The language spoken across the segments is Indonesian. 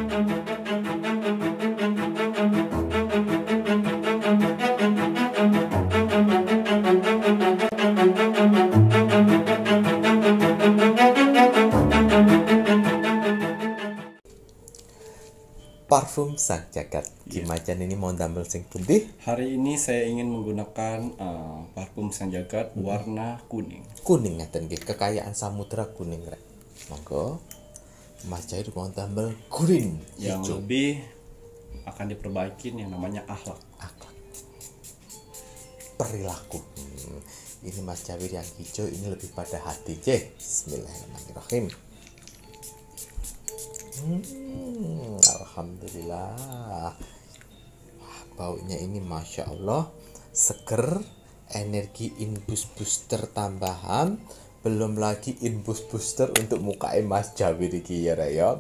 Parfum Sang Jagat. Kimacan ini mau damel sing pundi? Hari ini saya ingin menggunakan parfum Sang Jagat warna kuning. Kuning ngaten nggih, kekayaan samudra kuning rek. Monggo Mas Jair mau damel green Yang hijau. lebih akan diperbaikin yang namanya akhlak. Akhlak. Perilaku. Ini Mas Jair yang hijau ini lebih pada hati. Bismillahirrahmanirrahim. Alhamdulillah. Wah, baunya ini Masya Allah seger, energi infus booster tambahan, belum lagi infus booster untuk muka Mas Jawir iki ya ya.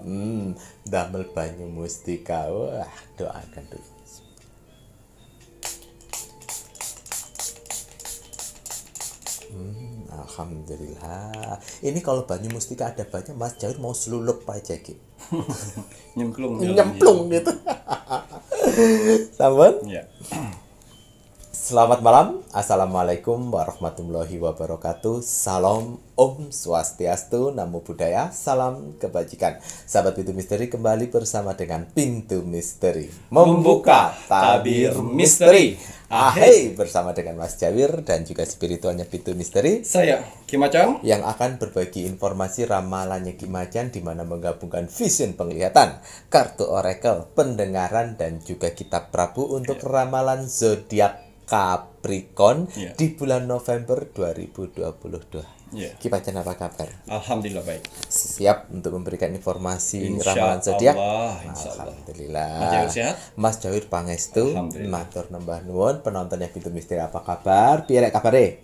Damel banyu mustika. Wah, doakan dulu. Alhamdulillah. Ini kalau banyu mustika ada banyak Mas Jawir mau selulup aja gitu. Nyemplung gitu. Sampun? Ya. Selamat malam. Assalamualaikum warahmatullahi wabarakatuh. Salam Om Swastiastu, Namo Buddhaya, salam kebajikan. Sahabat Pintu Misteri kembali bersama dengan Pintu Misteri membuka tabir misteri. Ahai, bersama dengan Mas Jawir dan juga spiritualnya Pintu Misteri. Saya Kimacan Yang akan berbagi informasi ramalannya Kimacan di mana menggabungkan vision penglihatan, kartu oracle, pendengaran dan juga kitab Prabu untuk ramalan zodiak Capricorn di bulan November 2022. Kimacan apa kabar? Alhamdulillah baik. Siap untuk memberikan informasi Insya ramalan zodiak? Insya Allah. Alhamdulillah. Mas Jawir sehat? Mas Jawir pangestu, Alhamdulillah. matur nembah nuwun. Penontonnya Pintu Misteri apa kabar? Piye rek kabare?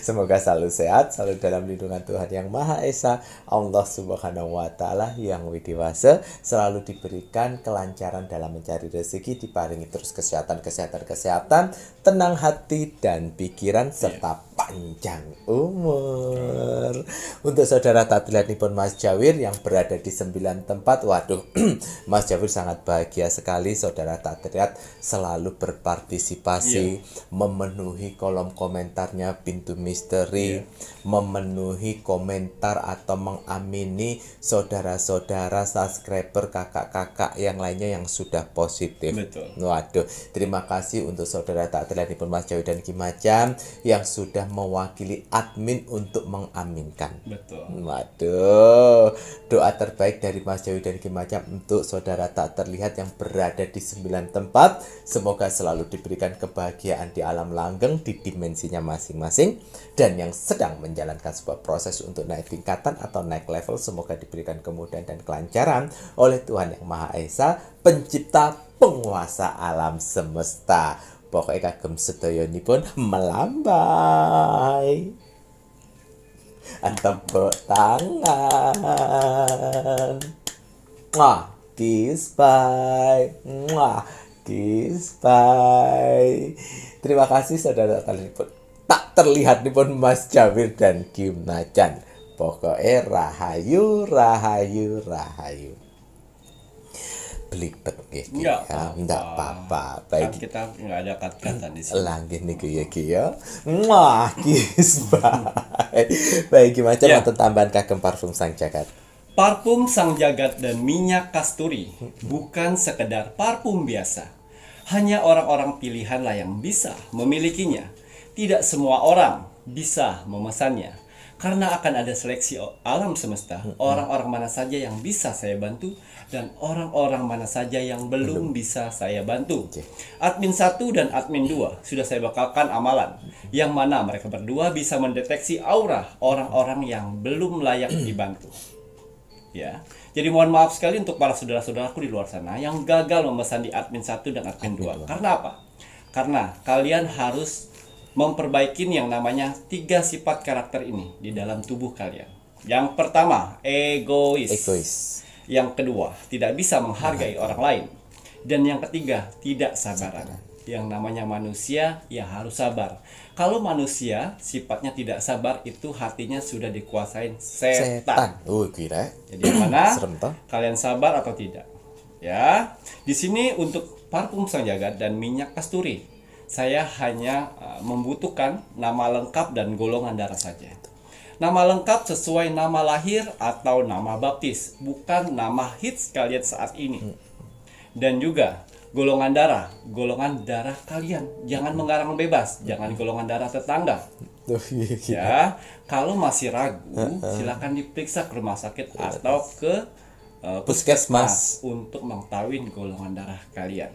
Semoga selalu sehat, selalu dalam lindungan Tuhan Yang Maha Esa, Allah Subhanahu wa taala yang widiwasa, selalu diberikan kelancaran dalam mencari rezeki, diparingi terus kesehatan, tenang hati dan pikiran serta panjang umur. Untuk saudara taatilanipun Mas Jawir yang berada di 9 tempat, waduh, Mas Jawir sangat bahagia sekali. Saudara taatilat selalu berpartisipasi, memenuhi kolom komentarnya Pintu Misteri, memenuhi komentar atau mengamini saudara-saudara subscriber, kakak-kakak yang lainnya yang sudah positif. Betul. Waduh, terima kasih untuk saudara taatilanipun Mas Jawir dan Kimacan yang sudah mewakili admin untuk mengaminkan. Betul. Waduh, doa terbaik dari Mas Jawir dan Kimacan untuk saudara tak terlihat yang berada di 9 tempat. Semoga selalu diberikan kebahagiaan di alam langgeng, di dimensinya masing-masing. Dan yang sedang menjalankan sebuah proses untuk naik tingkatan atau naik level, semoga diberikan kemudahan dan kelancaran oleh Tuhan Yang Maha Esa, pencipta penguasa alam semesta. Pokoknya kagem sedayanipun melambai. Tepuk tangan. Kiss bye. Kiss bye. Terima kasih saudara tak terlihat pun Mas Jawir dan Kimacan. Pokoknya rahayu, rahayu, rahayu. Belibet gitu ya. Enggak apa-apa. Baik, Kan kita nggak ada kat-katan di sini. langgih nih ya. Kiss bye. Baik, Kimacan atau tambahan kagem parfum Sang Jagat. Parfum Sang Jagat dan minyak kasturi bukan sekedar parfum biasa. Hanya orang-orang pilihanlah yang bisa memilikinya. Tidak semua orang bisa memesannya. Karena akan ada seleksi alam semesta, orang-orang mana saja yang bisa saya bantu dan orang-orang mana saja yang belum bisa saya bantu. Admin 1 dan admin 2 sudah saya bakalkan amalan, yang mana mereka berdua bisa mendeteksi aura orang-orang yang belum layak dibantu. Ya, jadi mohon maaf sekali untuk para saudara-saudaraku di luar sana yang gagal memesan di admin 1 dan admin 2. Karena apa? Karena kalian harus memperbaiki yang namanya 3 sifat karakter ini di dalam tubuh kalian. Yang pertama, egois. Yang kedua, tidak bisa menghargai orang lain. Dan yang ketiga, tidak sabaran. Yang namanya manusia ya harus sabar. Kalau manusia sifatnya tidak sabar, itu hatinya sudah dikuasain setan. Kira. Jadi yang mana? Serem toh? Kalian sabar atau tidak? Ya, di sini untuk parfum sang jagat dan minyak kasturi, saya hanya membutuhkan nama lengkap dan golongan darah saja. Nama lengkap sesuai nama lahir atau nama baptis, bukan nama hits kalian saat ini. Dan juga golongan darah kalian. Jangan mengarang bebas, jangan golongan darah tetangga. Ya, kalau masih ragu, silakan diperiksa ke rumah sakit atau ke puskesmas untuk mengetahui golongan darah kalian.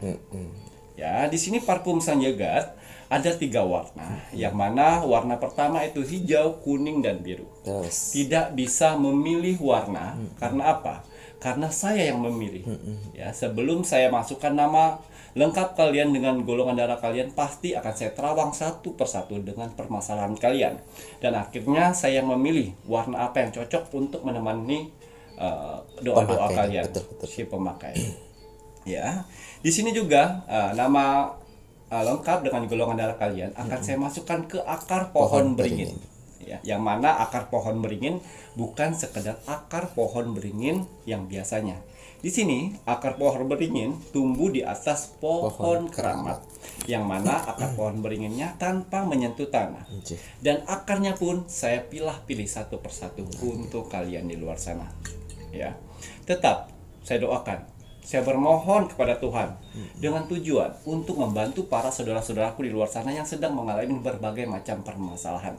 Ya, di sini parfum Sang Jagat ada 3 warna, yang mana warna pertama itu hijau, kuning, dan biru. Tidak bisa memilih warna, karena apa? Karena saya yang memilih. Ya, sebelum saya masukkan nama lengkap kalian dengan golongan darah kalian, pasti akan saya terawang satu persatu dengan permasalahan kalian. Dan akhirnya saya memilih warna apa yang cocok untuk menemani doa-doa kalian, si pemakai. Ya, di sini juga nama lengkap dengan golongan darah kalian akan saya masukkan ke akar pohon beringin. Ya, yang mana akar pohon beringin bukan sekedar akar pohon beringin yang biasanya. Di sini akar pohon beringin tumbuh di atas pohon keramat, yang mana akar pohon beringinnya tanpa menyentuh tanah. Dan akarnya pun saya pilih satu persatu untuk kalian di luar sana. Ya, tetap saya doakan, saya bermohon kepada Tuhan dengan tujuan untuk membantu para saudara-saudaraku di luar sana yang sedang mengalami berbagai macam permasalahan.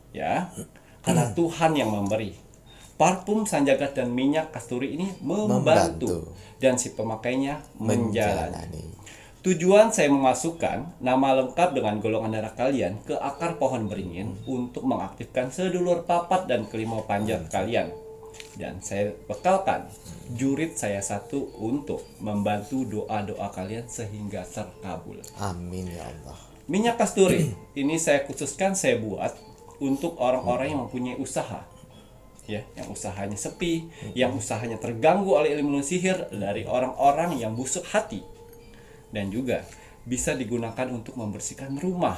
Ya, karena Tuhan yang memberi. Parfum Sang Jagat dan minyak kasturi ini membantu dan si pemakainya menjalani. Tujuan saya memasukkan nama lengkap dengan golongan darah kalian ke akar pohon beringin untuk mengaktifkan sedulur papat dan kelimau panjat kalian. Dan saya bekalkan jurit saya satu untuk membantu doa-doa kalian sehingga terkabul. Amin ya Allah. Minyak kasturi ini saya khususkan, saya buat untuk orang-orang yang mempunyai usaha. Ya, yang usahanya sepi, yang usahanya terganggu oleh ilmu sihir dari orang-orang yang busuk hati. Dan juga bisa digunakan untuk membersihkan rumah.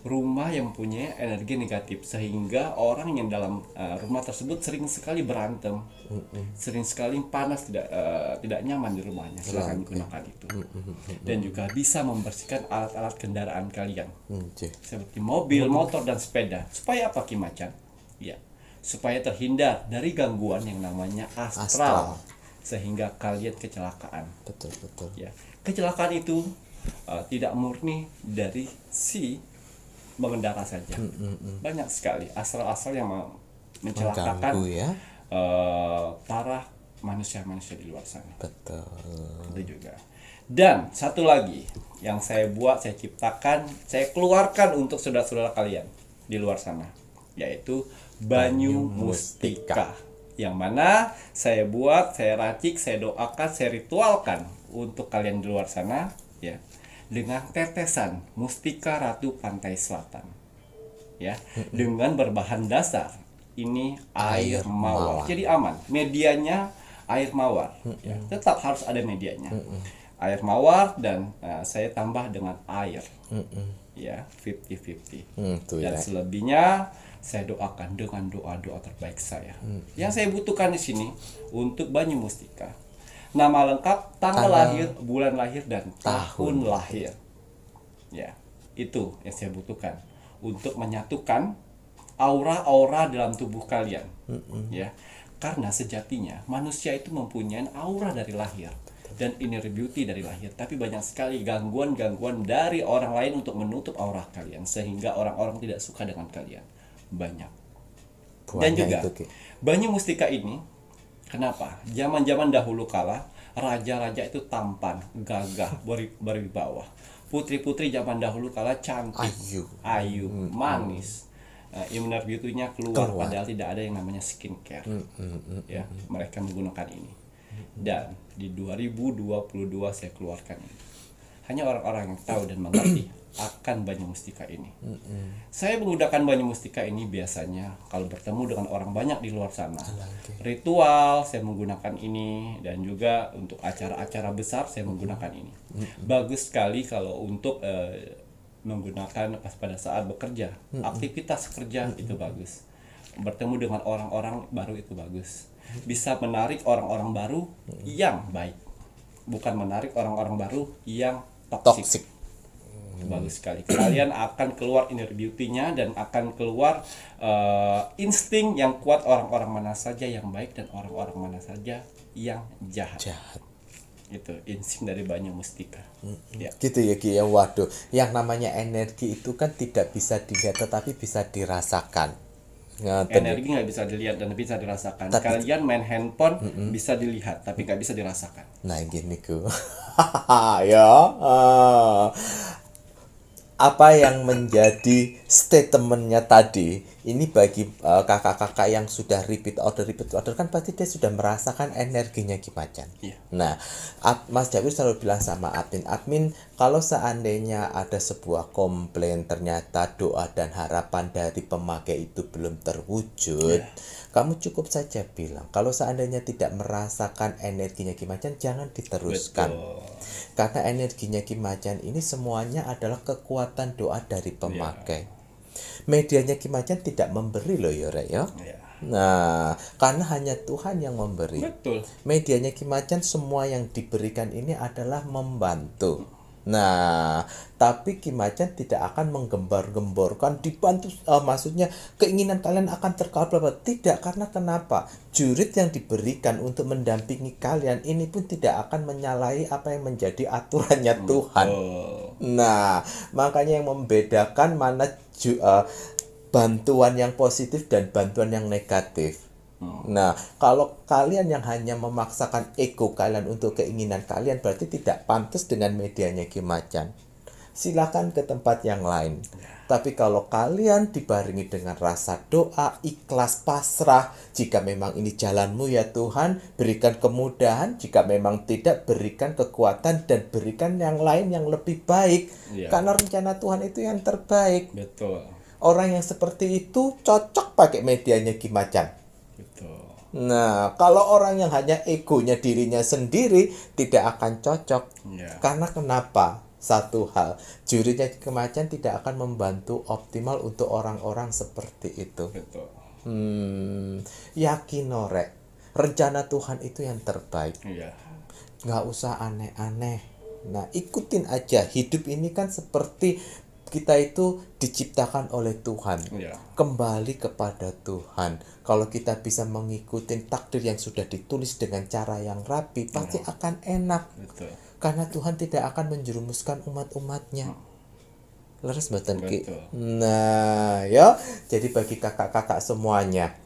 Rumah yang mempunyai energi negatif, sehingga orang yang dalam rumah tersebut sering sekali berantem, sering sekali panas, tidak nyaman di rumahnya. Silakan gunakan itu. Dan juga bisa membersihkan alat-alat kendaraan kalian, seperti mobil, motor, dan sepeda. Supaya apa, Ki Macan? Ya, supaya terhindar dari gangguan yang namanya astral. Sehingga kalian kecelakaan. Betul. Ya, kecelakaan itu tidak murni dari si mengendara saja. Banyak sekali astral-astral yang mencelakakan para manusia-manusia di luar sana. Betul. Itu juga. Dan satu lagi yang saya buat, saya ciptakan, saya keluarkan untuk saudara-saudara kalian di luar sana, yaitu Banyu Mustika. Yang mana saya buat, saya racik, saya doakan, saya ritualkan untuk kalian di luar sana, ya, dengan tetesan mustika Ratu Pantai Selatan, ya, dengan berbahan dasar ini air mawar. Jadi aman, medianya air mawar, ya. Tetap harus ada medianya, air mawar, dan saya tambah dengan air, ya, 50-50. Dan selebihnya saya doakan dengan doa-doa terbaik saya. Yang saya butuhkan di sini untuk Banyu Mustika, nama lengkap, tanggal lahir, bulan lahir, dan tahun lahir. Ya, itu yang saya butuhkan untuk menyatukan aura-aura dalam tubuh kalian. Ya, karena sejatinya manusia itu mempunyai aura dari lahir dan inner beauty dari lahir, tapi banyak sekali gangguan-gangguan dari orang lain untuk menutup aura kalian, sehingga orang-orang tidak suka dengan kalian. Banyak. Dan juga Banyu Mustika ini, kenapa? Zaman-zaman dahulu kala raja-raja itu tampan, gagah, berwibawa. Putri-putri zaman dahulu kala cantik, ayu, manis. Inner beauty-nya keluar, padahal tidak ada yang namanya skincare. Ya, mereka menggunakan ini. Dan di 2022 saya keluarkan ini. Hanya orang-orang yang tahu dan mengerti akan Banyu Mustika ini. Saya menggunakan Banyu Mustika ini biasanya kalau bertemu dengan orang banyak di luar sana. Ritual saya menggunakan ini, dan juga untuk acara-acara besar saya menggunakan ini. Bagus sekali kalau untuk menggunakan pada saat bekerja, aktivitas kerja itu bagus. Bertemu dengan orang-orang baru itu bagus. bisa menarik orang-orang baru yang baik, bukan menarik orang-orang baru yang toksik. Toxic. Bagus sekali. Kalian akan keluar inner beauty-nya dan akan keluar insting yang kuat, orang-orang mana saja yang baik dan orang-orang mana saja yang jahat. Itu insting dari Banyu Mustika. Ya. Gitu ya Ki ya. Waduh, yang namanya energi itu kan tidak bisa dilihat tetapi bisa dirasakan. Energi nggak bisa dilihat dan bisa dirasakan. Kalian main handphone bisa dilihat tapi nggak bisa dirasakan. Nah gini ku. Ya. Apa yang menjadi statementnya tadi ini bagi kakak-kakak yang sudah repeat order kan pasti dia sudah merasakan energinya Ki Macan. Nah, Mas Jawir selalu bilang sama admin kalau seandainya ada sebuah komplain ternyata doa dan harapan dari pemakai itu belum terwujud, kamu cukup saja bilang kalau seandainya tidak merasakan energinya Ki Macan jangan diteruskan. Karena energinya Ki Macan ini semuanya adalah kekuatan doa dari pemakai. Medianya Ki Macan tidak memberi loh ya Rek ya. Nah, karena hanya Tuhan yang memberi. Betul. Medianya Ki Macan semua yang diberikan ini adalah membantu. Nah, tapi Ki Macan tidak akan menggembar-gemborkan dibantu, maksudnya keinginan kalian akan terkabul. Tidak, karena kenapa? Jurit yang diberikan untuk mendampingi kalian ini pun tidak akan menyalahi apa yang menjadi aturannya Tuhan. Nah, makanya yang membedakan mana bantuan yang positif dan bantuan yang negatif. Nah, kalau kalian yang hanya memaksakan ego kalian untuk keinginan kalian berarti tidak pantas dengan medianya Ki Macan. Silakan ke tempat yang lain. Tapi kalau kalian dibarengi dengan rasa doa, ikhlas, pasrah, jika memang ini jalanmu ya Tuhan, berikan kemudahan, jika memang tidak, berikan kekuatan dan berikan yang lain yang lebih baik. Karena rencana Tuhan itu yang terbaik. Betul. Orang yang seperti itu cocok pakai medianya Ki Macan. Nah, kalau orang yang hanya egonya dirinya sendiri tidak akan cocok. Karena kenapa? Satu hal, jurinya Ki Macan tidak akan membantu optimal untuk orang-orang seperti itu. Yakin Rek, rencana Tuhan itu yang terbaik. Nggak usah aneh-aneh. Nah, ikutin aja. Hidup ini kan seperti kita itu diciptakan oleh Tuhan. Kembali kepada Tuhan. Kalau kita bisa mengikuti takdir yang sudah ditulis dengan cara yang rapi, pasti akan enak. Karena Tuhan tidak akan menjerumuskan umat-umatnya. Leres mboten Ki? Nah, ya. Jadi bagi kakak-kakak semuanya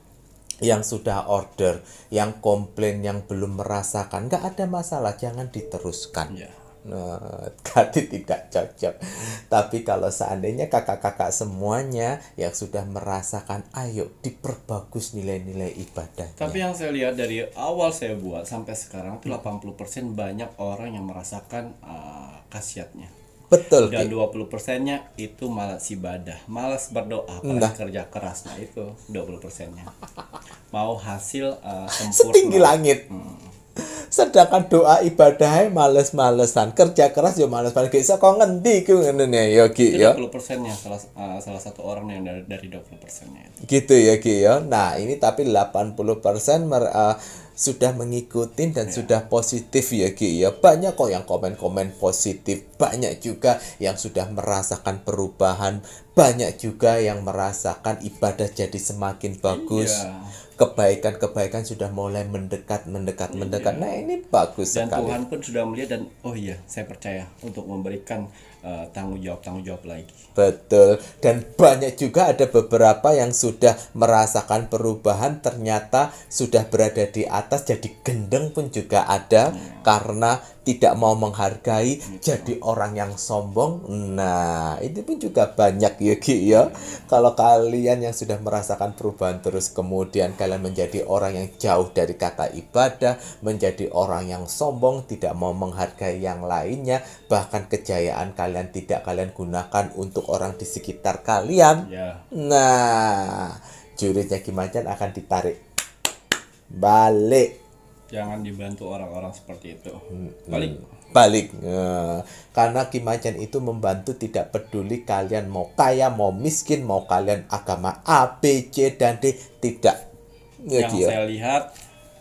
yang sudah order, yang komplain, yang belum merasakan, nggak ada masalah, jangan diteruskan. Nah, tadi tidak cocok. Tapi kalau seandainya kakak-kakak semuanya yang sudah merasakan, ayo diperbagus nilai-nilai ibadahnya. Tapi yang saya lihat dari awal saya buat sampai sekarang itu 80% banyak orang yang merasakan khasiatnya. Betul. Dan 20%-nya itu malas ibadah, malas berdoa, kerja keras. Nah itu 20%-nya. Mau hasil sempurna. Setinggi langit. Sedangkan doa ibadahnya males-malesan, kerja keras yo males-males. Iso kok ngendi ku ngene ya Ki ya. 20%-nya salah satu orang yang dari 20%-nya itu. Gitu ya Ki ya. Nah, ini tapi 80% sudah mengikuti dan sudah positif ya Ki ya. Banyak kok yang komen-komen positif, banyak juga yang sudah merasakan perubahan, banyak juga yang merasakan ibadah jadi semakin bagus. Kebaikan-kebaikan sudah mulai mendekat. Nah, ini bagus dan sekali. Tuhan pun sudah melihat dan oh iya, saya percaya untuk memberikan tanggung jawab lagi. Betul. Dan banyak juga ada beberapa yang sudah merasakan perubahan, ternyata sudah berada di atas jadi gendeng pun juga ada karena tidak mau menghargai, jadi orang yang sombong. Nah, itu pun juga banyak ya Ki ya. Kalau kalian yang sudah merasakan perubahan terus kemudian kalian menjadi orang yang jauh dari kata ibadah, menjadi orang yang sombong, tidak mau menghargai yang lainnya, bahkan kejayaan kalian tidak kalian gunakan untuk orang di sekitar kalian. Nah, juritnya Ki Macan akan ditarik balik. Jangan dibantu orang-orang seperti itu. Balik. Karena Ki Macan itu membantu tidak peduli kalian mau kaya, mau miskin, mau kalian agama A, B, C, dan D, tidak. Yang saya lihat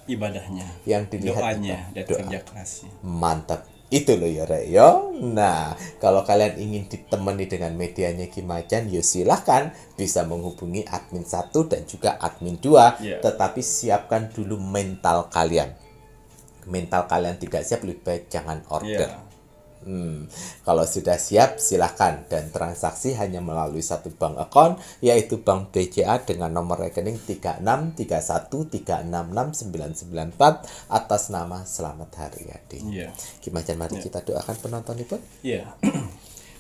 ibadahnya, yang dilihat doanya, itu dan doa. kerja kerasnya. Mantap. Itu loh ya Rek yo. Nah, kalau kalian ingin ditemani dengan medianya Kimacan, yo silahkan bisa menghubungi admin 1 dan juga admin 2. Iya. Tetapi siapkan dulu mental kalian. Mental kalian tidak siap, lebih baik jangan order. Iya. Kalau sudah siap silahkan, dan transaksi hanya melalui satu bank account, yaitu Bank BCA dengan nomor rekening 3631366994 atas nama Selamat Hari Adi. Iya. Kimacan, mari kita doakan penonton itu. Iya.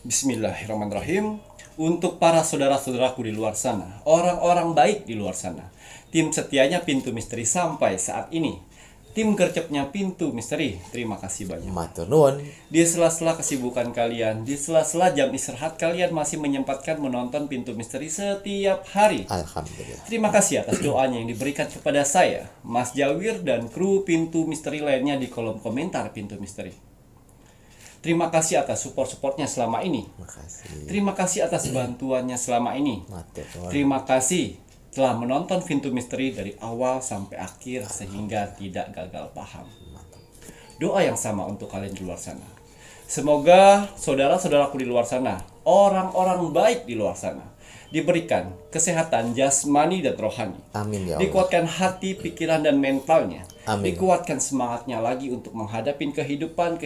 Bismillahirrahmanirrahim. Untuk para saudara-saudaraku di luar sana, orang-orang baik di luar sana, tim setianya Pintu Misteri sampai saat ini, tim gercepnya Pintu Misteri, terima kasih banyak. Matur nuwun. Di sela-sela kesibukan kalian, di sela-sela jam istirahat kalian masih menyempatkan menonton Pintu Misteri setiap hari. Alhamdulillah. Terima kasih atas doanya yang diberikan kepada saya, Mas Jawir, dan kru Pintu Misteri lainnya di kolom komentar Pintu Misteri. Terima kasih atas support-supportnya selama ini. Makasih. Terima kasih atas bantuannya selama ini. Matur nuwun. Terima kasih telah menonton Pintu Misteri dari awal sampai akhir sehingga tidak gagal paham. Doa yang sama untuk kalian di luar sana. Semoga saudara-saudaraku di luar sana, orang-orang baik di luar sana, diberikan kesehatan jasmani dan rohani. Amin ya Allah. Dikuatkan hati, pikiran, dan mentalnya. Amin. Dikuatkan semangatnya lagi untuk menghadapi kehidupan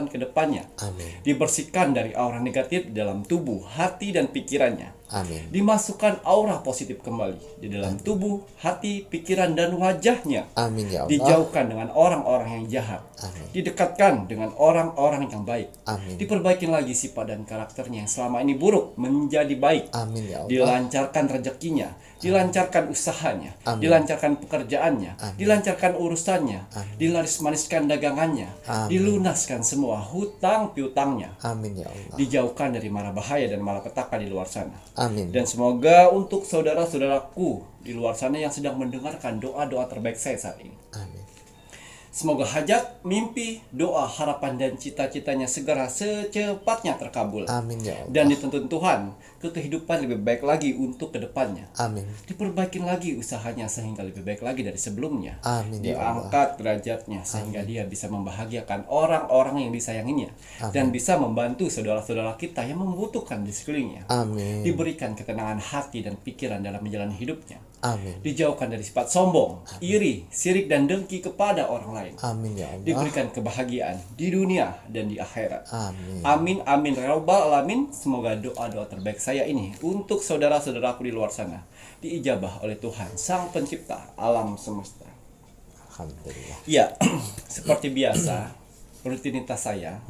ke depannya. Amin. Dibersihkan dari aura negatif di dalam tubuh, hati, dan pikirannya. Amin. Dimasukkan aura positif kembali di dalam tubuh, hati, pikiran, dan wajahnya. Amin ya Allah. Dijauhkan dengan orang-orang yang jahat. Amin. Didekatkan dengan orang-orang yang baik. Amin. Diperbaiki lagi sifat dan karakternya yang selama ini buruk menjadi baik. Amin ya Allah. Dilancarkan rezekinya, dilancarkan usahanya, Amin. dilancarkan pekerjaannya, dilancarkan urusannya, dilaris-maniskan dagangannya, dilunaskan semua hutang piutangnya. Amin ya Allah. Dijauhkan dari mara bahaya dan malapetaka di luar sana. Amin. Dan semoga untuk saudara-saudaraku di luar sana yang sedang mendengarkan doa-doa terbaik saya saat ini, Amin. semoga hajat, mimpi, doa, harapan, dan cita-citanya segera secepatnya terkabul. Amin ya Allah. Dan dituntun Tuhan ke kehidupan lebih baik lagi untuk kedepannya. Amin. Diperbaikin lagi usahanya sehingga lebih baik lagi dari sebelumnya. Amin ya Allah. Diangkat derajatnya sehingga dia bisa membahagiakan orang-orang yang disayanginya. Dan bisa membantu saudara-saudara kita yang membutuhkan di sekelilingnya. Amin. Diberikan ketenangan hati dan pikiran dalam menjalani hidupnya. Amin. Dijauhkan dari sifat sombong, iri, sirik, dan dengki kepada orang lain. Amin ya Allah. Diberikan kebahagiaan di dunia dan di akhirat. Amin. Amin, amin, ya rabbal alamin. Semoga doa-doa terbaik saya ini untuk saudara-saudaraku di luar sana diijabah oleh Tuhan, Sang Pencipta alam semesta. Alhamdulillah. Ya, seperti biasa, rutinitas saya,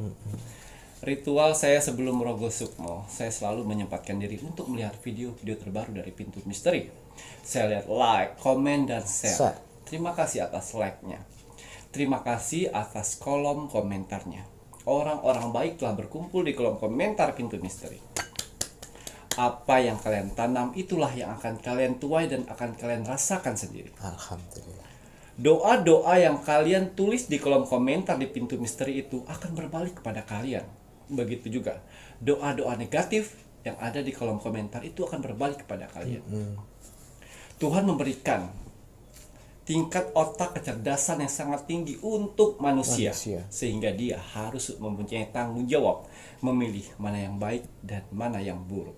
ritual saya sebelum merogoh sukmo, saya selalu menyempatkan diri untuk melihat video-video terbaru dari Pintu Misteri. Saya lihat like, komen, dan share. Terima kasih atas like-nya. Terima kasih atas kolom komentarnya. Orang-orang baik telah berkumpul di kolom komentar Pintu Misteri. Apa yang kalian tanam, itulah yang akan kalian tuai dan akan kalian rasakan sendiri. Alhamdulillah. Doa-doa yang kalian tulis di kolom komentar di Pintu Misteri itu akan berbalik kepada kalian. Begitu juga doa-doa negatif yang ada di kolom komentar itu akan berbalik kepada kalian. Tuhan memberikan tingkat otak kecerdasan yang sangat tinggi untuk manusia. Sehingga dia harus mempunyai tanggung jawab memilih mana yang baik dan mana yang buruk.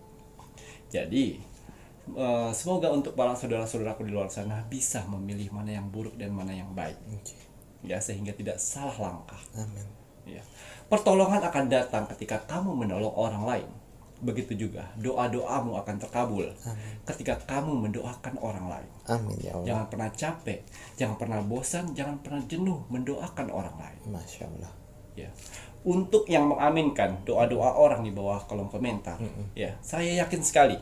Jadi semoga untuk para saudara-saudaraku di luar sana bisa memilih mana yang buruk dan mana yang baik. Ya, sehingga tidak salah langkah. Amin. Ya. Pertolongan akan datang ketika kamu menolong orang lain. Begitu juga doa-doamu akan terkabul ketika kamu mendoakan orang lain. Amin ya Allah. Jangan pernah capek, jangan pernah bosan, jangan pernah jenuh mendoakan orang lain. Masya Allah. Ya. Untuk yang mengaminkan doa-doa orang di bawah kolom komentar, ya, saya yakin sekali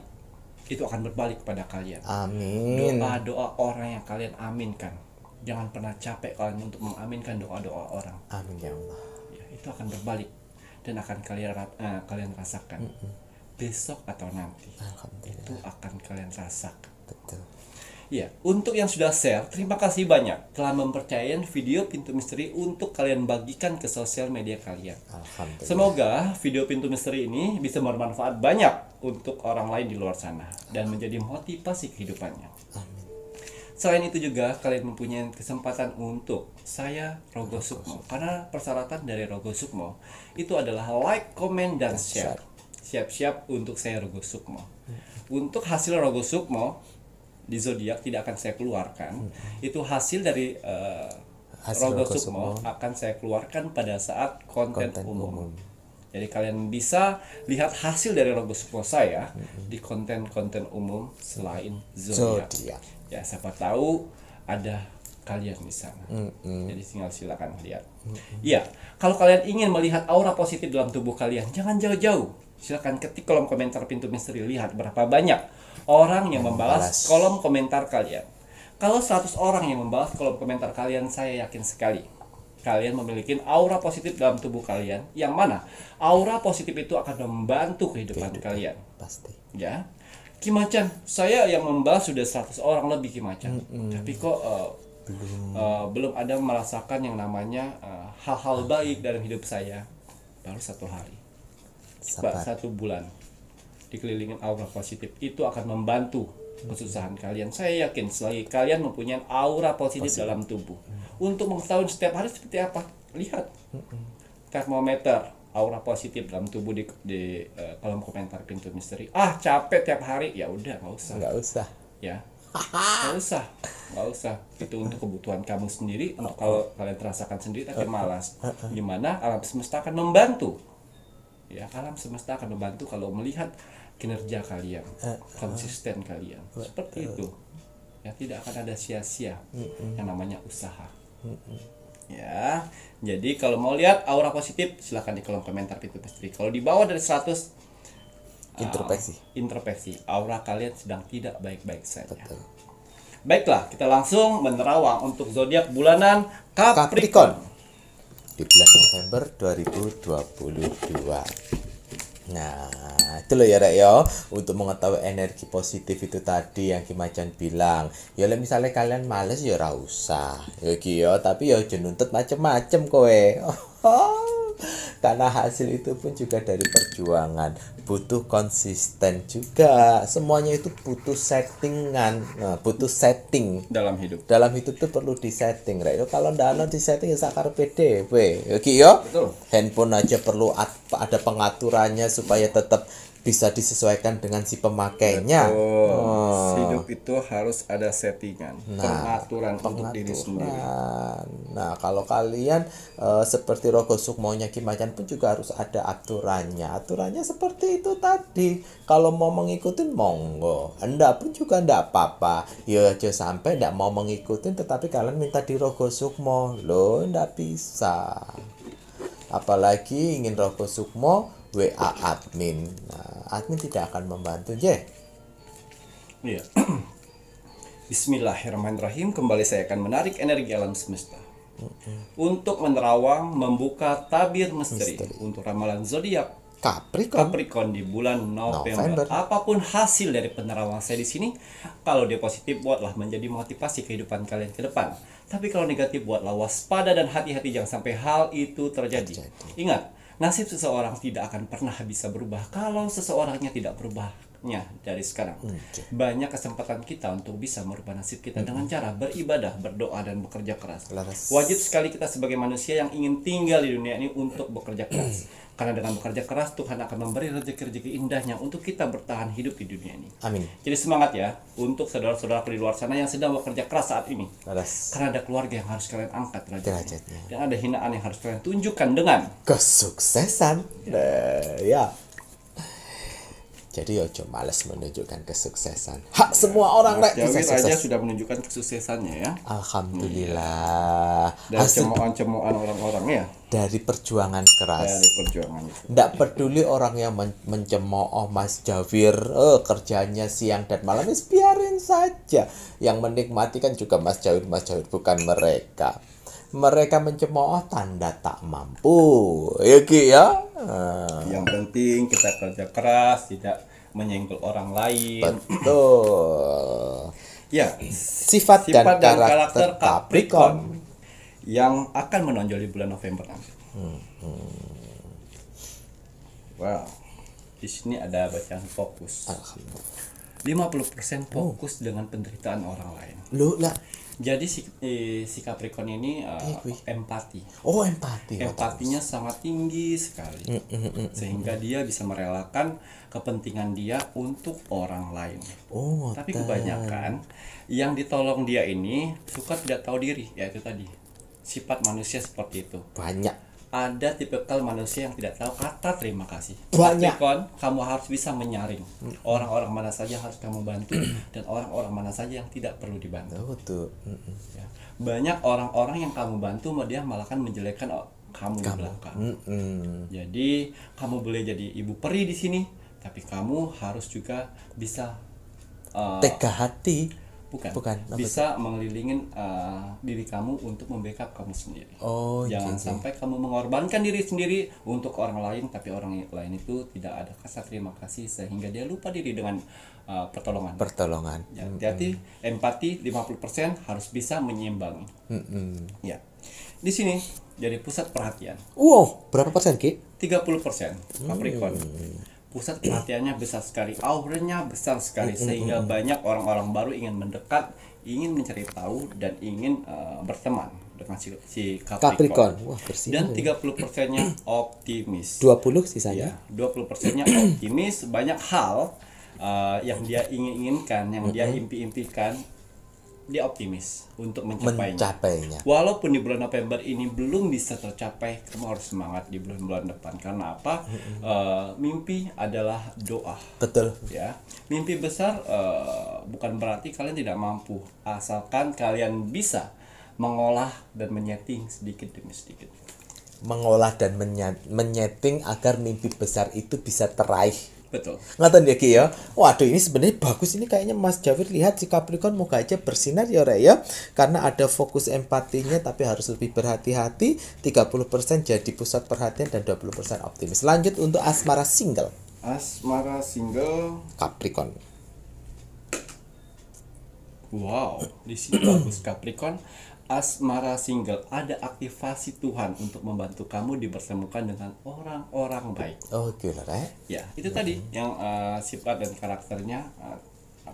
itu akan berbalik kepada kalian. Amin. Doa-doa orang yang kalian aminkan, jangan pernah capek kalian untuk mengaminkan doa-doa orang. Amin ya Allah. Ya, itu akan berbalik dan akan kalian rasakan. Besok atau nanti itu akan kalian rasakan. Betul. Ya, untuk yang sudah share, terima kasih banyak telah mempercayai video Pintu Misteri untuk kalian bagikan ke sosial media kalian. Alhamdulillah. Semoga video Pintu Misteri ini bisa bermanfaat banyak untuk orang lain di luar sana dan menjadi motivasi kehidupannya. Amin. Selain itu juga kalian mempunyai kesempatan untuk saya Rogo Sukmo, karena persyaratan dari Rogo Sukmo itu adalah like, comment, dan share. Siap-siap untuk saya Rogo Sukmo. Untuk hasil Rogo Sukmo di zodiak tidak akan saya keluarkan. Itu hasil dari Rogo Sukmo akan saya keluarkan pada saat konten umum. Jadi kalian bisa lihat hasil dari Rogo Sukmo saya di konten-konten umum selain zodiak. Ya, siapa tahu ada kalian di sana. Jadi tinggal silakan lihat. Iya, kalau kalian ingin melihat aura positif dalam tubuh kalian, jangan jauh-jauh. Silakan ketik kolom komentar Pintu Misteri, lihat berapa banyak orang yang membalas kolom komentar kalian. Kalau 100 orang yang membalas kolom komentar kalian, saya yakin sekali kalian memiliki aura positif dalam tubuh kalian, yang mana aura positif itu akan membantu kehidupan kalian. Pasti. Ya. Kimacan, saya yang membalas sudah 100 orang lebih Kimacan. Tapi kok belum ada merasakan yang namanya hal-hal baik dalam hidup saya. Baru 1 hari. 1 bulan dikelilingin aura positif itu akan membantu kesusahan kalian. Saya yakin selagi kalian mempunyai aura positif dalam tubuh. Untuk mengetahui setiap hari seperti apa, lihat termometer aura positif dalam tubuh di kolom komentar Pintu Misteri. Capek tiap hari, ya udah nggak usah ya, nggak usah. Itu untuk kebutuhan kamu sendiri, untuk kalau kalian terasakan sendiri tapi malas, gimana alam semesta akan membantu ya. Alam semesta akan membantu kalau melihat kinerja kalian, konsisten kalian, seperti itu ya. Tidak akan ada sia-sia yang namanya usaha ya. Jadi kalau mau lihat aura positif, silahkan di kolom komentar Pintu Misteri. Kalau di bawah dari 100, introspeksi, aura kalian sedang tidak baik-baik saja. Betul. Baiklah, kita langsung menerawang untuk zodiak bulanan Capricorn di bulan November 2022. Nah, itu loh ya Rek ya, untuk mengetahui energi positif itu tadi yang Kimacan bilang. Ya misalnya kalian males ya ora usah. Ya ki ya, tapi ya aja nuntut macem-macem kowe. Karena hasil itu pun juga dari perjuangan, butuh konsisten juga. Semuanya itu butuh settingan, butuh setting dalam hidup. Dalam hidup tuh perlu disetting, Rek. Kalau ndak ono disetting ya sakarepe dhewe. Ya ki ya. Betul. Handphone aja perlu ada pengaturannya supaya tetap bisa disesuaikan dengan si pemakainya. Hidup itu harus ada settingan, pengaturan untuk diri sendiri. Nah, kalau kalian seperti Rogo Sukmonya Kimacan pun juga harus ada aturannya. Aturannya seperti itu tadi. Kalau mau mengikutin monggo, enggak pun juga enggak apa-apa. Ya aja sampai enggak mau mengikutin tetapi kalian minta di Rogo Sukmo. Loh, enggak bisa. Apalagi ingin Rogo Sukmo WA admin. Nah, admin tidak akan membantu, Iya. Bismillahirrahmanirrahim. Kembali saya akan menarik energi alam semesta untuk menerawang, membuka tabir misteri untuk ramalan zodiak Capricorn di bulan November. Apapun hasil dari penerawang saya di sini, kalau dia positif buatlah menjadi motivasi kehidupan kalian ke depan. Tapi kalau negatif buatlah waspada dan hati-hati jangan sampai hal itu terjadi. Ingat, nasib seseorang tidak akan pernah bisa berubah kalau seseorangnya tidak berubahnya dari sekarang. Banyak kesempatan kita untuk bisa merubah nasib kita dengan cara beribadah, berdoa, dan bekerja keras. Wajib sekali kita sebagai manusia yang ingin tinggal di dunia ini untuk bekerja keras. Karena dengan bekerja keras Tuhan akan memberi rezeki-rezeki indahnya untuk kita bertahan hidup di dunia ini. Amin. Jadi semangat ya untuk saudara-saudara di luar sana yang sedang bekerja keras saat ini. Karena ada keluarga yang harus kalian angkat derajatnya. Dan ada hinaan yang harus kalian tunjukkan dengan kesuksesan. Ya. Jadi ojo males menunjukkan kesuksesan. Hak semua orang Mas Jawir aja sudah menunjukkan kesuksesannya ya. Alhamdulillah. Dari cemoohan-cemoohan orang-orang ya. Dari perjuangan keras. Dari perjuangan itu. Nggak peduli orang yang mencemooh Mas Jawir, kerjanya siang dan malam, biarin saja. Yang menikmati kan juga Mas Jawir bukan mereka. Mereka mencemooh tanda tak mampu, ya Ki ya. Yang penting kita kerja keras, tidak menyenggol orang lain. Betul. Ya, sifat dan karakter Capricorn yang akan menonjol di bulan November nanti. Wow, di sini ada bacaan fokus. 50% fokus dengan penderitaan orang lain. Loh lah. Jadi si Capricorn ini empati. Oh, empati. Empatinya sangat tinggi sekali. Sehingga dia bisa merelakan kepentingan dia untuk orang lain. Oh, tapi kebanyakan yang ditolong dia ini suka tidak tahu diri, yaitu tadi. Sifat manusia seperti itu. Banyak. Ada tipikal manusia yang tidak tahu kata terima kasih. Banyak. Capricorn, kamu harus bisa menyaring orang-orang mana saja harus kamu bantu dan orang-orang mana saja yang tidak perlu dibantu. Betul. Ya. Banyak orang-orang yang kamu bantu, dia malah kan menjelekkan kamu di belakang. Jadi kamu boleh jadi ibu peri di sini, tapi kamu harus juga bisa tega hati. Bukan. Bisa mengelilingin diri kamu untuk membackup kamu sendiri. Jangan sampai kamu mengorbankan diri sendiri untuk orang lain, tapi orang lain itu tidak ada rasa terima kasih sehingga dia lupa diri dengan pertolongan. Ya, hati-hati, empati 50% harus bisa menyeimbangi. Ya. Di sini jadi pusat perhatian. Wow, berapa persen, Ki? 30% Capricorn. Pusat perhatiannya besar sekali, auranya besar sekali, sehingga banyak orang-orang baru ingin mendekat, ingin mencari tahu, dan ingin berteman dengan si Capricorn. Wah, bersih. Dan 30%-nya optimis. 20 sisanya? Ya, 20%-nya optimis, banyak hal yang dia inginkan, yang dia impi-impikan, dia optimis untuk mencapainya. Walaupun di bulan November ini belum bisa tercapai, kamu harus semangat di bulan-bulan depan. Karena apa? Mimpi adalah doa. Betul. Ya, mimpi besar bukan berarti kalian tidak mampu, asalkan kalian bisa mengolah dan menyeting sedikit demi sedikit. Mengolah dan menyeting agar mimpi besar itu bisa teraih. Betul. Ngatain ya Ki ya. Waduh, ini sebenarnya bagus, ini kayaknya Mas Jawir lihat si Capricorn moga aja bersinar ya Rek ya. Karena ada fokus empatinya tapi harus lebih berhati-hati. 30% jadi pusat perhatian dan 20% optimis. Lanjut untuk asmara single. Asmara single Capricorn. Wow, di sini bagus Capricorn. Asmara single, ada aktivasi Tuhan untuk membantu kamu dipertemukan dengan orang-orang baik. Oh, gila, Rek. Ya, itu tadi yang sifat dan karakternya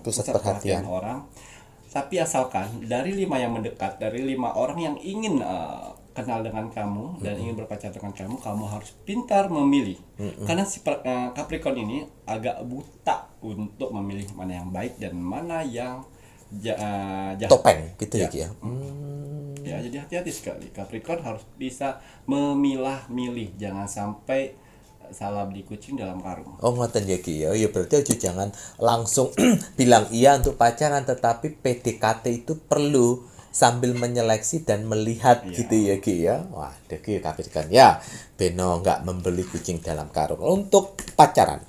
pusat perhatian orang. Tapi asalkan dari 5 yang mendekat, dari 5 orang yang ingin kenal dengan kamu dan ingin berpacar dengan kamu, kamu harus pintar memilih. Karena si Capricorn ini agak buta untuk memilih mana yang baik dan mana yang jahat. Topeng gitu ya Ki ya. Ya, jadi hati-hati sekali. Capricorn harus bisa memilah-milih, jangan sampai salah beli kucing dalam karung. Oh, ngoten ya Ki ya. Ya berarti aja jangan langsung bilang iya untuk pacaran, tetapi PDKT itu perlu sambil menyeleksi dan melihat gitu ya Ki ya. Waduh Ki, Capricorn ya. Beno nggak membeli kucing dalam karung. Untuk pacaran.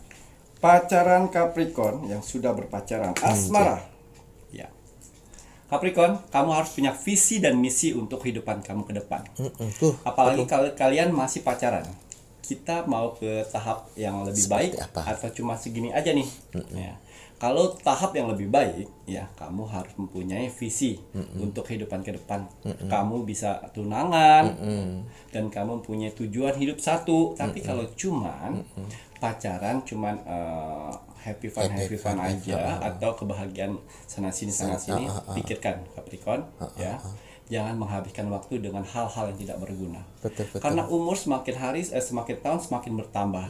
Pacaran Capricorn yang sudah berpacaran, asmara. Ya. Capricorn, kamu harus punya visi dan misi untuk kehidupan kamu ke depan. Apalagi kalau kalian masih pacaran. Kita mau ke tahap yang lebih baik atau cuma segini aja nih. Ya. Kalau tahap yang lebih baik, ya kamu harus mempunyai visi untuk kehidupan ke depan. Kamu bisa tunangan dan kamu mempunyai tujuan hidup satu. Tapi kalau cuman pacaran, cuman happy fun aja atau kebahagiaan sana sini pikirkan Capricorn ya. Jangan menghabiskan waktu dengan hal-hal yang tidak berguna. Betul. Karena umur semakin hari semakin tahun semakin bertambah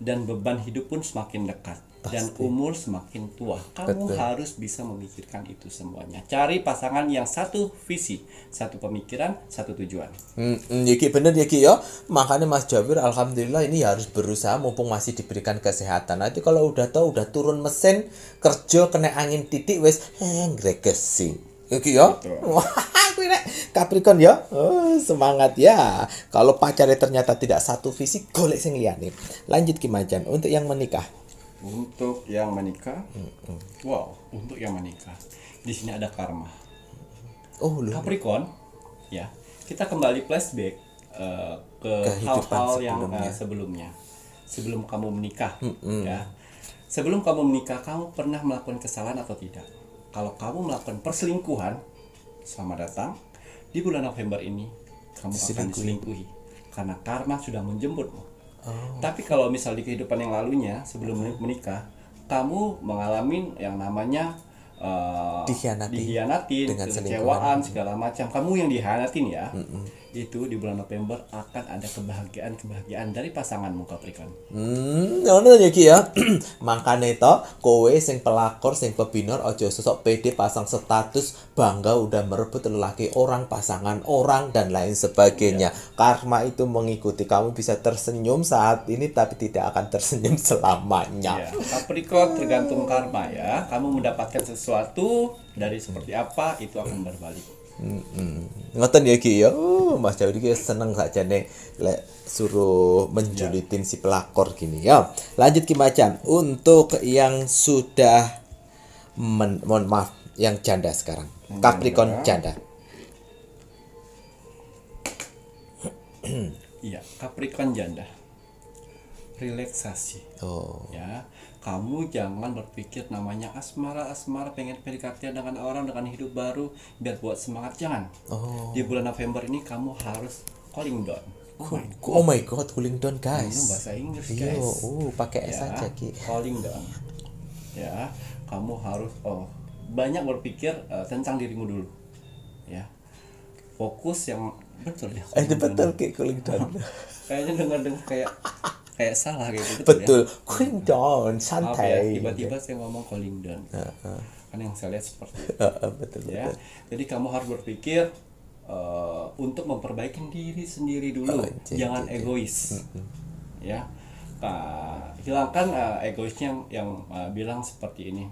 dan beban hidup pun semakin dekat. Dan umur semakin tua, kamu harus bisa memikirkan itu semuanya. Cari pasangan yang satu visi, satu pemikiran, satu tujuan. Ya Ki, bener ya Ki ya. Makanya Mas Jawir alhamdulillah ini harus berusaha mumpung masih diberikan kesehatan. Nanti kalau udah tahu udah turun mesin kerja kena angin titik wes gregesi. Ya Ki ya. Wah, Capricorn ya. Semangat ya. Kalau pacarnya ternyata tidak satu visi, golek sing liyane. Lanjut Ki Majan untuk yang menikah. Untuk yang menikah, wow, untuk yang menikah, di sini ada karma. Capricorn, ya, kita kembali flashback ke hal-hal yang sebelumnya, sebelum kamu menikah, ya, sebelum kamu menikah, kamu pernah melakukan kesalahan atau tidak? Kalau kamu melakukan perselingkuhan, selamat datang di bulan November ini, kamu akan diselingkuhi, karena karma sudah menjemputmu. Tapi kalau misal di kehidupan yang lalunya sebelum menikah, kamu mengalami yang namanya dikhianati, dengan kekecewaan segala macam. Kamu yang dikhianatin ya. Itu di bulan November akan ada kebahagiaan dari pasanganmu Capricorn. Ngono ya Ki ya. Makane to kowe sing pelakor sing pebinor aja sosok pede pasang status bangga udah merebut lelaki orang, pasangan orang dan lain sebagainya. Karma itu mengikuti, kamu bisa tersenyum saat ini tapi tidak akan tersenyum selamanya. Ya, Capricorn tergantung karma ya. Kamu mendapatkan sesuatu dari seperti apa itu akan berbalik. Ngoten ya Ki ya. Mas Daudi ki seneng sakjane lek suruh menjulitin si pelakor gini ya. Lanjut Ki Macan untuk yang sudah mohon maaf yang janda sekarang. Capricorn janda. Iya, Capricorn janda. Relaksasi. Oh. Ya, kamu jangan berpikir namanya asmara pengen PDKT dengan orang dengan hidup baru biar buat semangat, jangan. Di bulan November ini kamu harus cooling down. Oh my god, cooling down guys. Ini bahasa Inggris Iya, guys. pakai S Ya, aja Ki. cooling down. Ya, kamu harus banyak berpikir tentang dirimu dulu. Ya. Fokus yang betul ya. Betul Ki, cooling down. Kayaknya dengar kayak salah gitu. Betul, Ya? cooling down, Maaf ya, santai. tiba-tiba saya ngomong cooling down. Kan yang saya lihat seperti itu. Betul. Ya. Jadi kamu harus berpikir untuk memperbaiki diri sendiri dulu, jangan egois. Ya. Hilangkan egoisnya yang bilang seperti ini.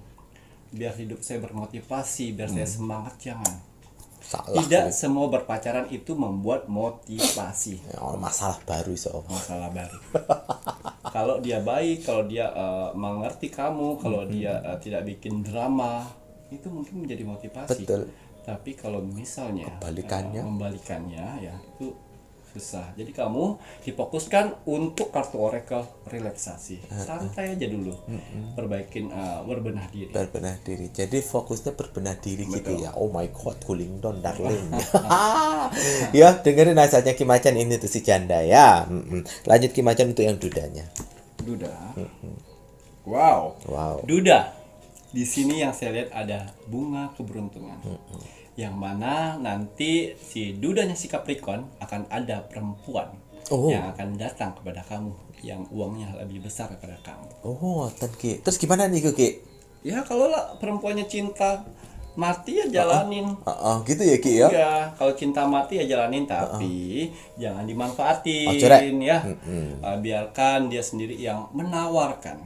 Biar hidup saya bermotivasi, biar saya semangat, jangan. Salah. Tidak semua berpacaran itu membuat motivasi. Masalah baru iso. Masalah baru. Kalau dia baik, kalau dia mengerti kamu, kalau dia tidak bikin drama, itu mungkin menjadi motivasi. Betul. Tapi kalau misalnya Membalikannya ya itu susah. Jadi kamu difokuskan untuk kartu oracle relaksasi. Santai aja dulu. Perbaikin berbenah diri. Berbenah diri. Jadi fokusnya berbenah diri gitu ya. Oh my god, cooling down darling. Ya, dengerin nasihatnya Ki Macan ini tuh si janda ya. Lanjut Ki Macan untuk yang dudanya. Duda. Wow. Duda. Di sini yang saya lihat ada bunga keberuntungan. Yang mana nanti si dudanya si Capricorn akan ada perempuan yang akan datang kepada kamu yang uangnya lebih besar daripada kamu. Oh, ngoten Ki. Terus gimana nih Ki? Ya kalau lah perempuannya cinta mati ya jalanin. Gitu ya Ki ya. Iya, kalau cinta mati ya jalanin tapi jangan dimanfaatin ya. Biarkan dia sendiri yang menawarkan.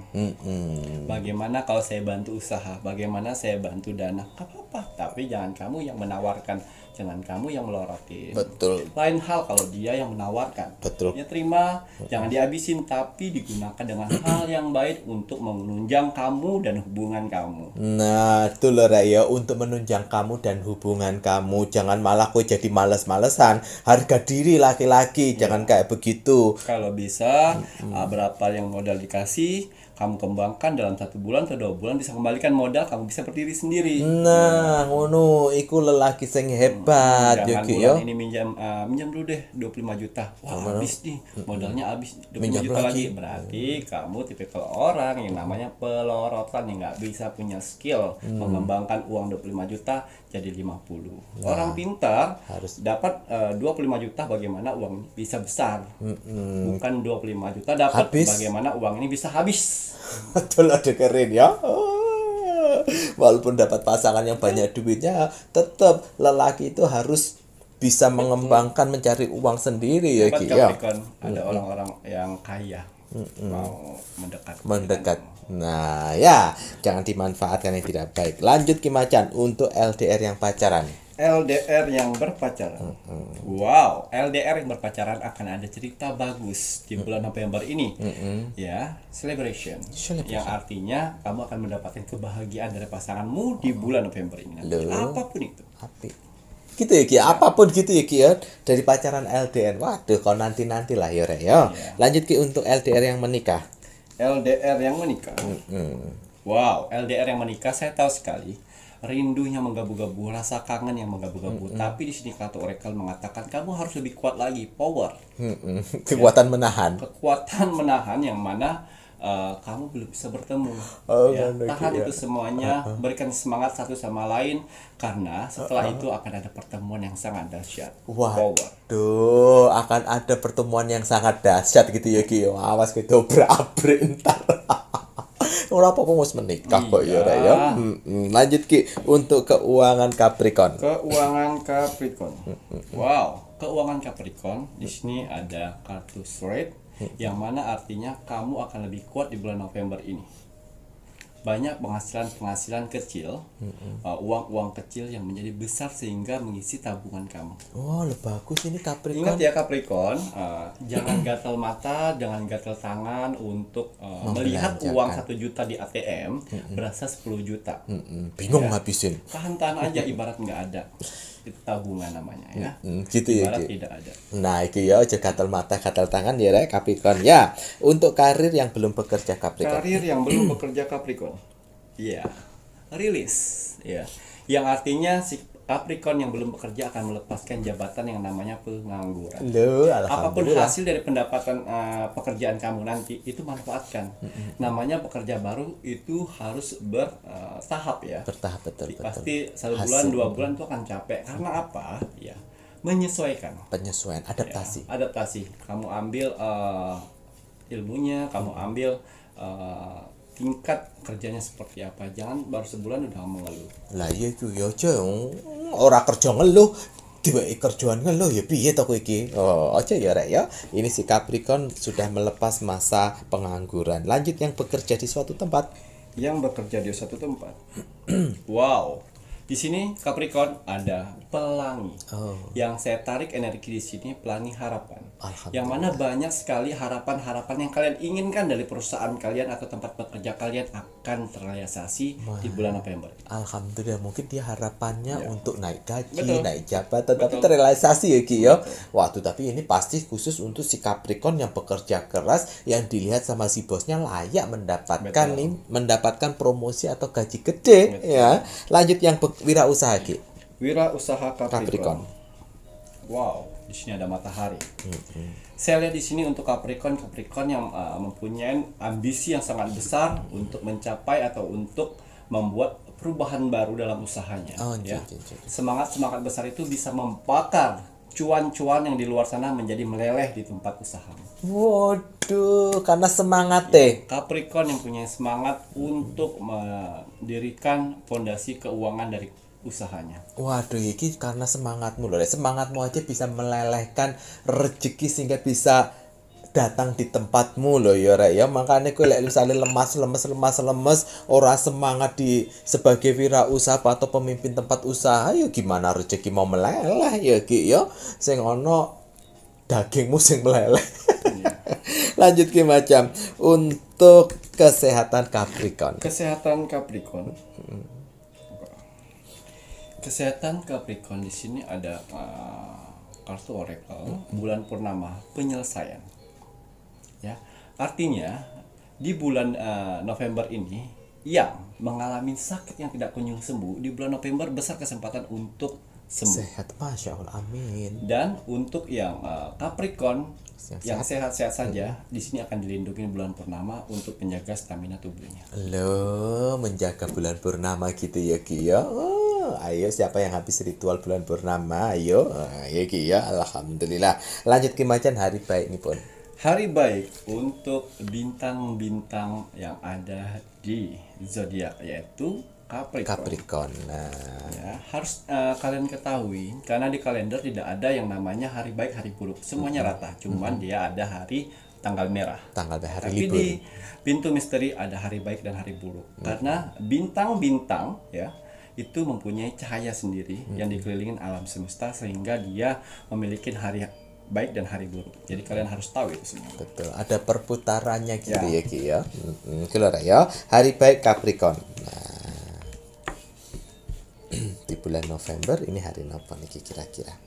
Bagaimana kalau saya bantu usaha, bagaimana saya bantu dana, gak apa-apa. Tapi jangan kamu yang menawarkan, jangan kamu yang melorotin. Betul. Lain hal kalau dia yang menawarkan. Betul. Ya terima, jangan dihabisin tapi digunakan dengan hal yang baik untuk menunjang kamu dan hubungan kamu. Nah, itu loh ya, untuk menunjang kamu dan hubungan kamu. Jangan malah kok jadi males-malesan. Harga diri laki-laki, jangan kayak begitu. Kalau bisa berapa yang modal dikasih, kamu kembangkan dalam 1 bulan atau 2 bulan bisa kembalikan modal, kamu bisa berdiri sendiri. Nah, ngono iku lelaki sing hebat Jangan Ki bulan yo. ini minjam dulu deh 25 juta. Wah, habis nih. Modalnya habis 25 Minjam juta lagi. lagi. Berarti kamu tipikal orang yang namanya pelorotan yang nggak bisa punya skill mengembangkan uang 25 juta jadi 50. Orang pintar harus dapat 25 juta bagaimana uang ini bisa besar. Bukan 25 juta dapat Habis. bagaimana uang ini bisa habis. Betul, ada keren ya. Walaupun dapat pasangan yang banyak duitnya, tetap lelaki itu harus bisa mengembangkan, mencari uang sendiri ya Hebat Ki ya. Capricorn, ada orang-orang yang kaya mau Mendekat. Nah, ya, jangan dimanfaatkan yang tidak baik. Lanjut Ki Macan untuk LDR yang pacaran. LDR yang berpacaran. Wow, LDR yang berpacaran akan ada cerita bagus di bulan November ini. Ya, celebration. Yang artinya kamu akan mendapatkan kebahagiaan dari pasanganmu di bulan November ini. Apapun itu. Api. Gitu ya Ki, apapun gitu ya Ki ya. Dari pacaran LDR. Waduh, kau nanti-nanti lah ya Rek ya. Lanjut Ki untuk LDR yang menikah. LDR yang menikah. Wow, LDR yang menikah saya tahu sekali. Rindunya menggabu-gabu, rasa kangen yang menggabu-gabu. Tapi di sini kartu oracle mengatakan kamu harus lebih kuat lagi, power. Kekuatan menahan. Kekuatan menahan yang mana kamu belum bisa bertemu. Oh, Ya, ngono iki, tahan ya. itu semuanya, berikan semangat satu sama lain karena setelah itu akan ada pertemuan yang sangat dahsyat. Power. Waduh, akan ada pertemuan yang sangat dahsyat gitu ya Ki. Awas kowe dobrak-abrik entar. Ora apa-apa wis menikah kok ya Rek ya. Lanjut Ki untuk keuangan Capricorn. Keuangan Capricorn. Wow, keuangan Capricorn di sini ada kartu straight yang mana artinya kamu akan lebih kuat di bulan November ini. Banyak penghasilan kecil, uang-uang kecil yang menjadi besar sehingga mengisi tabungan kamu. Oh, bagus ini Capricorn. Ingat ya Capricorn, jangan gatal mata, jangan gatal tangan untuk melihat uang 1 juta di ATM berasa 10 juta. Bingung ngabisin. Tahan-tahan aja ibarat nggak ada. Itu tabungan namanya ya. Gitu ya Ibarat Ki. tidak ada. Nah, iki ya aja gatal mata, gatal tangan ya Rek Capricorn. Ya, untuk karir yang belum bekerja Capricorn. Karir yang belum bekerja Capricorn. Iya. Rilis, ya. Yang artinya si Capricorn yang belum bekerja akan melepaskan jabatan yang namanya pengangguran. Loh, Apapun alhamdulillah. hasil dari pendapatan pekerjaan kamu nanti itu manfaatkan. Namanya pekerja baru itu harus bertahap ya. Bertahap betul. Pasti 1 bulan, 2 bulan itu akan capek. Karena apa? Ya, menyesuaikan. Penyesuaian, adaptasi. Adaptasi. Kamu ambil ilmunya, kamu ambil tingkat kerjanya seperti apa. Jangan baru sebulan udah mengeluh. Lah iya iku ya aja ora kerja ngeluh. Diweki kerjaan ngeluh ya piye to kowe iki? Oh, aja ya Rek ya. Ini si Capricorn sudah melepas masa pengangguran. Lanjut yang bekerja di suatu tempat. Yang bekerja di suatu tempat. Wow. Di sini Capricorn ada pelangi. Yang saya tarik energi di sini pelangi harapan. Yang mana banyak sekali harapan-harapan yang kalian inginkan dari perusahaan kalian atau tempat bekerja kalian akan terrealisasi di bulan November. Alhamdulillah, mungkin dia harapannya untuk naik gaji, Betul. naik jabatan, tapi terrealisasi ya Ki ya. Waduh, tapi ini pasti khusus untuk si Capricorn yang bekerja keras, yang dilihat sama si bosnya layak mendapatkan promosi atau gaji gede ya. Lanjut yang wirausaha Ki. Wirausaha Capricorn. Capricorn. Wow, di sini ada matahari. Saya lihat di sini untuk Capricorn yang mempunyai ambisi yang sangat besar untuk mencapai atau untuk membuat perubahan baru dalam usahanya. Ya. Semangat besar itu bisa membakar cuan-cuan yang di luar sana menjadi meleleh di tempat usaha. Waduh, karena semangat teh. Capricorn yang punya semangat untuk mendirikan fondasi keuangan dari usahanya. Waduh, iki karena semangatmu loh. Semangatmu aja bisa melelehkan rezeki sehingga bisa datang di tempatmu loh ya Rek ya. Makanya kowe lek misalnya lemas, ora semangat di sebagai wirausaha atau pemimpin tempat usaha ya gimana rezeki mau meleleh ya Ki ya. Sing ono dagingmu sing meleleh. Lanjut Ki macam untuk kesehatan Capricorn. Kesehatan Capricorn. Kesehatan Capricorn di sini ada kartu oracle bulan purnama penyelesaian. Ya, artinya di bulan November ini yang mengalami sakit yang tidak kunjung sembuh di bulan November besar kesempatan untuk sembuh. Sehat, Masya Allah, amin. Dan untuk yang Capricorn yang sehat. sehat-sehat saja di sini akan dilindungi bulan purnama untuk menjaga stamina tubuhnya. Loh, menjaga bulan purnama gitu ya Ki ya. Ayo siapa yang habis ritual bulan purnama? Ayo Ki ya. Alhamdulillah. Lanjut Ki Macan, hari baik nih pun. Hari baik untuk bintang-bintang yang ada di zodiak yaitu Capricorn. Nah, Ya, harus kalian ketahui karena di kalender tidak ada yang namanya hari baik hari buruk. Semuanya rata. Cuman dia ada hari tanggal merah. tanggal hari Tapi libur. di pintu misteri ada hari baik dan hari buruk. Karena bintang-bintang ya itu mempunyai cahaya sendiri yang dikelilingin alam semesta sehingga dia memiliki hari baik dan hari buruk. Jadi kalian harus tahu itu semua. Betul, ada perputarannya gitu ya Ki ya. Keluar ya. Hari baik Capricorn. Nah, di bulan November ini hari apa nih kira-kira?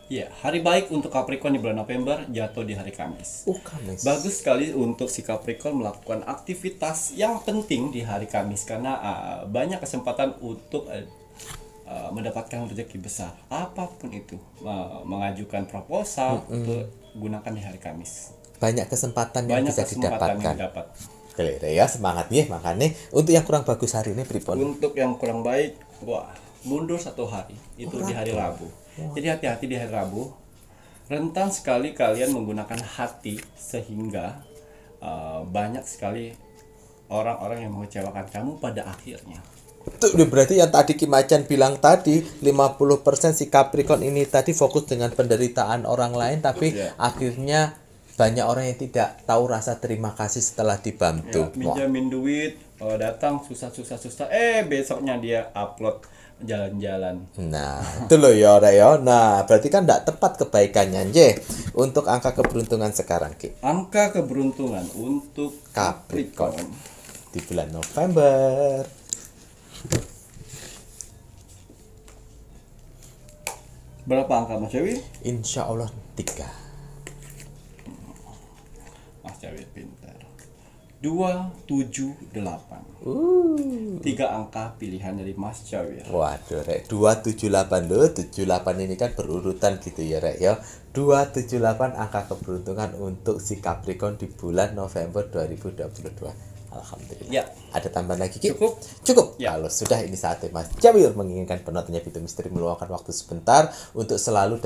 Ya, hari baik untuk Capricorn di bulan November jatuh di hari Kamis. Kamis. Bagus sekali untuk si Capricorn melakukan aktivitas yang penting di hari Kamis karena banyak kesempatan untuk mendapatkan rezeki besar. Apapun itu, mengajukan proposal, gunakan di hari Kamis. banyak kesempatan yang Banyak bisa kesempatan didapatkan. yang dapat. Keliru ya, semangat ya. Makanya untuk yang kurang bagus hari ini pripun? Untuk yang kurang baik, mundur 1 hari. Itu di hari Rabu. Jadi hati-hati di hari Rabu. Rentan sekali kalian menggunakan hati sehingga banyak sekali orang-orang yang mengecewakan kamu pada akhirnya. Itu berarti yang tadi Kim Macan bilang tadi 50% si Capricorn ini tadi fokus dengan penderitaan orang lain, tapi akhirnya banyak orang yang tidak tahu rasa terima kasih setelah dibantu. Minjamin duit, datang susah, besoknya dia upload jalan-jalan. Nah, itu loh ya, Rek ya. Nah, berarti kan tidak tepat kebaikannya, Nje. Untuk angka keberuntungan sekarang, Ki. Angka keberuntungan untuk Capricorn di bulan November. Berapa angka Mas Jawi? Insya Allah 3. Mas Jawi pintar. 278. 3 angka pilihan dari Mas Jawi. Waduh, Rek. 278 loh. 78 ini kan berurutan gitu ya, Rek ya. 278 angka keberuntungan untuk si Capricorn di bulan November 2022. Alhamdulillah. Ya. Ada tambahan lagi, Ki? Cukup. Ya. Kalau sudah ini saatnya Mas Jawir menginginkan penontonnya Pintu Misteri meluangkan waktu sebentar untuk selalu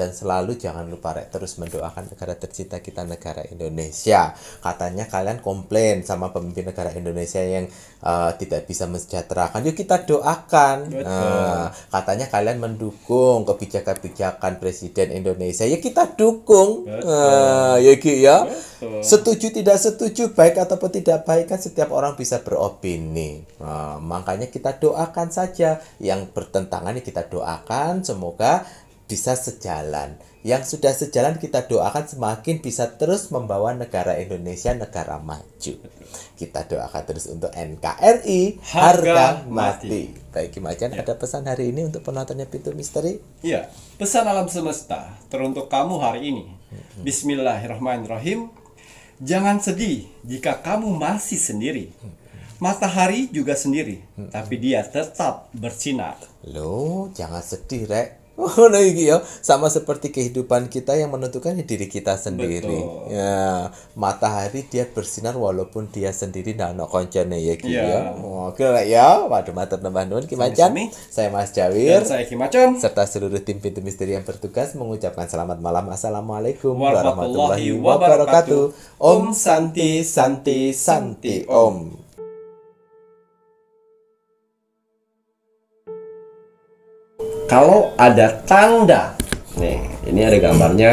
jangan lupa Rek terus mendoakan negara tercinta kita, negara Indonesia. Katanya kalian komplain sama pemimpin negara Indonesia yang tidak bisa mensejahterakan. Yuk kita doakan. Katanya kalian mendukung kebijakan-kebijakan Presiden Indonesia. Ya kita dukung. Ya Ki ya. Setuju tidak setuju, baik ataupun tidak baik kan setiap orang bisa beropini. Makanya kita doakan saja. Yang bertentangan kita doakan semoga bisa sejalan. Yang sudah sejalan kita doakan semakin bisa terus membawa negara Indonesia negara maju. Kita doakan terus untuk NKRI harga mati. Baik, Kim Macan, ada pesan hari ini untuk penontonnya Pintu Misteri? Iya, pesan alam semesta teruntuk kamu hari ini. Bismillahirrahmanirrahim. Jangan sedih jika kamu masih sendiri. Matahari juga sendiri, tapi dia tetap bersinar. Loh, jangan sedih, Rek. Oh, nah iki ya, sama seperti kehidupan kita yang menentukan diri kita sendiri. Betul. Ya, matahari dia bersinar walaupun dia sendiri ndak ono koncone ya Ki ya. Oke Rek ya. Waduh, matur nambah nuwun Ki Macan. Saya Mas Jawir. Dan saya Kim Macan. Serta seluruh tim Pintu Misteri yang bertugas mengucapkan selamat malam. Assalamualaikum Warahmatullahi wabarakatuh. Om Santi Santi Santi Om. Kalau ada tanda, nih, ini ada gambarnya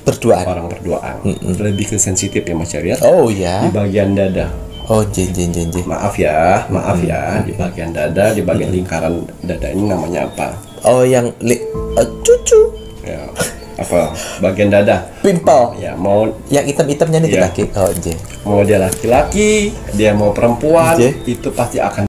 Berduaan. orang berduaan. Lebih ke sensitif ya Mas Jawir. Oh ya. Di bagian dada. Oh jen. Maaf ya, di bagian dada, di bagian lingkaran dada ini namanya apa? Oh yang cucu. Ya, apa? Bagian dada. Pimple. Ya, mau Yang hitam-hitamnya nih Iya. laki. Oh jen. mau dia laki-laki, dia mau perempuan, Oke. itu pasti akan